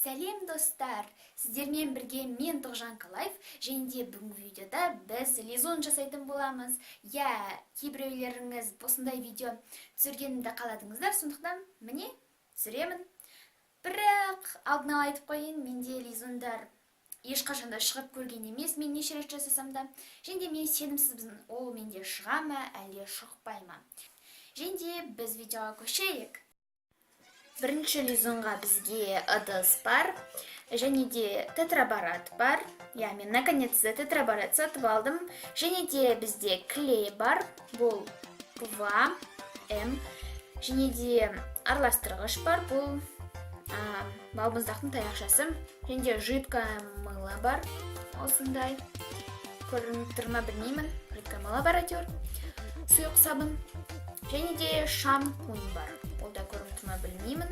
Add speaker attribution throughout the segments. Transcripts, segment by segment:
Speaker 1: Сәлем достар, сіздермен бірге мен Тоғжан Қалаев, және де бүгінгі видеода біз лизун жасайтын боламыз. Кейбіреулеріңіз осындай видео түсіргенімді қаладыңыздар, сондықтан міне түсіремін. Бірақ алдын ала айтып қойын, менде лизундар ешқашанда шығып көрген емес, мен неше рет жасасам да. Және де мен сенімсізбін, ол менде шыға ма, әлде шықпай ма. Және де біз видеоға көшейік. Бірінші лизунға бізге ыдыс бар, және де тетраборат бар. Мен наконец-то тетраборат сатып алдым. Және де бізде клей бар, бұл ПВА, М. Және де араластырғыш бар, бұл балмұздақтың таяқшасы. Және де жидкое мыло бар, осындай. Көрініп тұр ма білмеймін, жидкое мыло бар әйтеуір. Сұйық сабын. Және де шампунь бар. Ол да көрініп тұр ма білмеймін.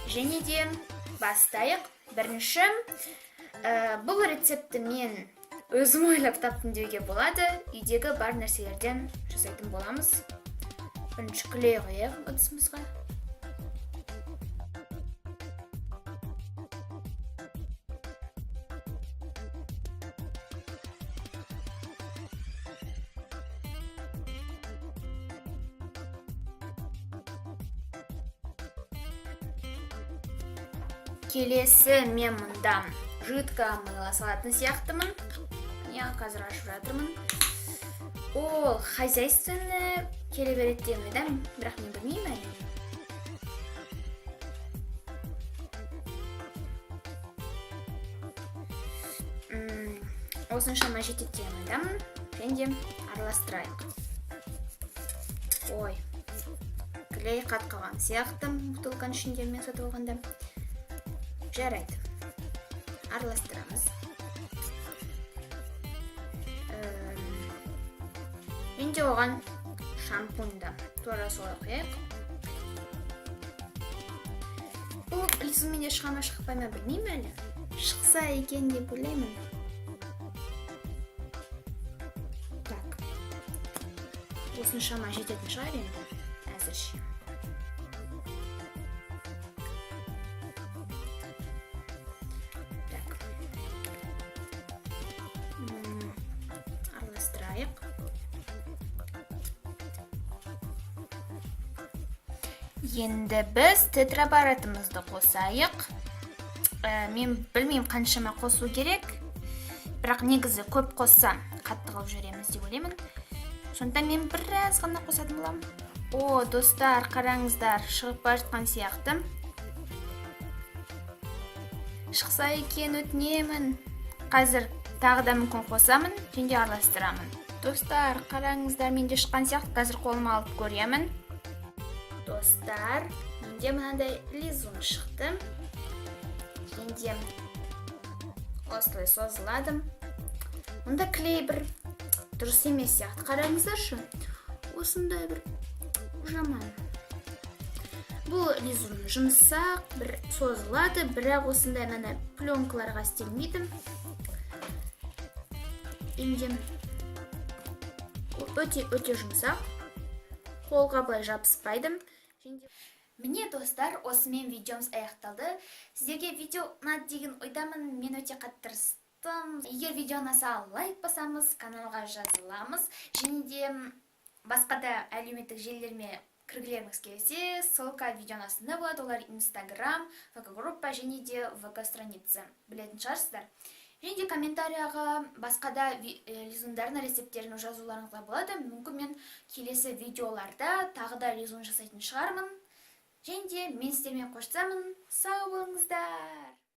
Speaker 1: Және де бастайық. Бірінші, бұл рецепті мен өзім ойлап таптым деуге болады. Үйдегі бар нәрселерден жасайтын боламыз. Бірінші клей қояйық ыдысымызға. Келесі мен мұнда жидкое мыло салатын сияқтымын. Қазір ашып жатырмын. Ол хозяйственный келе береді деген ойдамын, бірақ мен білмеймін әлі. Осыншама жетеді деген ойдамын. Және де араластырайық. Ой, клей қатқаған сияқтым бутылканың ішінде мен сатып алғанда. Жарайды. Араластырамыз. Менде оған шампуньда тура солай қояйық. Бұл лизун менде шыға ма шықпай ма білмеймін әлі. Шықса екен деп ойлаймын. Так. Осыншама жететін шығар енді. Әзірше. Енді біз тетраборатымызды қосайық. Мен білмеймін қаншама қосу керек. Бірақ негізі көп қосса қатты қылып жүреміз деп ойлаймын. Сондықтан мен біраз ғана қосатын боламын. О, достар, қараңыздар, шығып бара жатқан сияқты. Шықса екен өтінемін. Қазір тағы да мүмкін қосамын, және де араластырамын. Достар, қараңыздар, менде шыққан сияқты, қазір қолыма алып көремін. Достар, менде мынандай лизун шықты. Менде осылай созыладым. Мұнда клей бір дұрыс емес сияқты. Қараңыздаршы, осындай бір жаман. Бұл лизун жұмсақ, бір созылады, бірақ осындай мына пленкаларға істелмейді. Енді өте жұмсақ. Қолға былай жабыспайды. Міне достар, осымен видеомыз аяқталды. Сіздерге видео ұнады деген ойдамын. Мен өте қатты тырыстым. Егер видео ұнаса, лайк басамыз, каналға жазыламыз. Және де басқа да әлеуметтік желілеріме кіргілеріңіз келсе, ссылка видеоның астында болады. Олар Instagram, ВК-группа және де ВК-страница. Білетін шығарсыздар. Және де комментарияға басқа да лизундардың рецептерін жазуларыңызға болады. Мүмкін мен келесі видеоларда тағы да лизун жасайтын шығармын. Және де мен сіздермен қоштасамын. Сау болыңыздар!